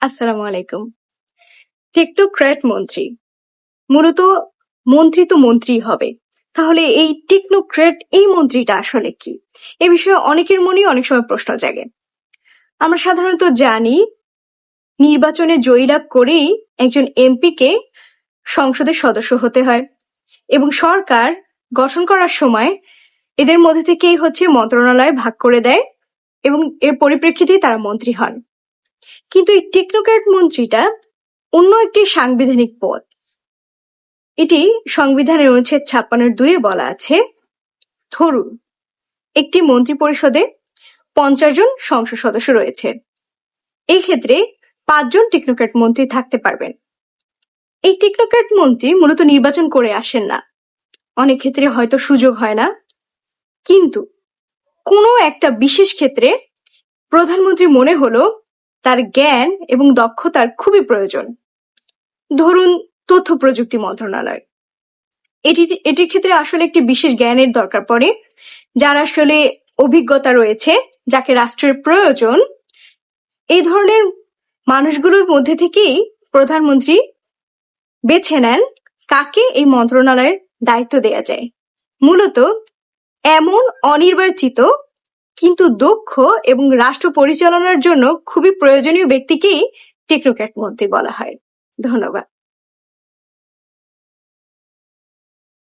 আসসালামু আলাইকুম। টেকনোক্র্যাট মন্ত্রী, মূলত মন্ত্রী তো মন্ত্রী হবে, তাহলে এই টেকনোক্র্যাট এই মন্ত্রীটা আসলে কি? এ বিষয়ে অনেকের মনেই অনেক সময় প্রশ্ন জাগে। আমরা সাধারণত জানি নির্বাচনে জয়লাভ করেই একজন এমপিকে সংসদের সদস্য হতে হয় এবং সরকার গঠন করার সময় এদের মধ্যে থেকেই মন্ত্রণালয় ভাগ করে দেয় এবং এর পরিপ্রেক্ষিতেই তারা মন্ত্রী হন। কিন্তু এই টেকনোক্র্যাট মন্ত্রীটা অন্য একটি সাংবিধানিক পদ। এটি সংবিধানের অনুচ্ছেদ 56(2) বলা আছে, ধরুন একটি মন্ত্রী পরিষদে 50 জন সংসদ সদস্য রয়েছে, এই ক্ষেত্রে 5 জন টেকনোক্র্যাট মন্ত্রী থাকতে পারবেন। এই টেকনোক্র্যাট মন্ত্রী মূলত নির্বাচন করে আসেন না, অনেক ক্ষেত্রে হয়তো সুযোগ হয় না, কিন্তু কোনো একটা বিশেষ ক্ষেত্রে প্রধানমন্ত্রী মনে হলো তার জ্ঞান এবং দক্ষতার খুবই প্রয়োজন। ধরুন তথ্য প্রযুক্তি মন্ত্রণালয়, এটির ক্ষেত্রে আসলে একটি বিশেষ জ্ঞানের দরকার পড়ে, যার আসলে অভিজ্ঞতা রয়েছে, যাকে রাষ্ট্রের প্রয়োজন। এই ধরনের মানুষগুলোর মধ্যে থেকেই প্রধানমন্ত্রী বেছে নেন কাকে এই মন্ত্রণালয়ের দায়িত্ব দেয়া যায়। মূলত এমন অনির্বাচিত কিন্তু দক্ষ এবং রাষ্ট্র পরিচালনার জন্য খুবই প্রয়োজনীয় ব্যক্তিকেই টেকনোক্র্যাট মন্ত্রী বলা হয়। ধন্যবাদ।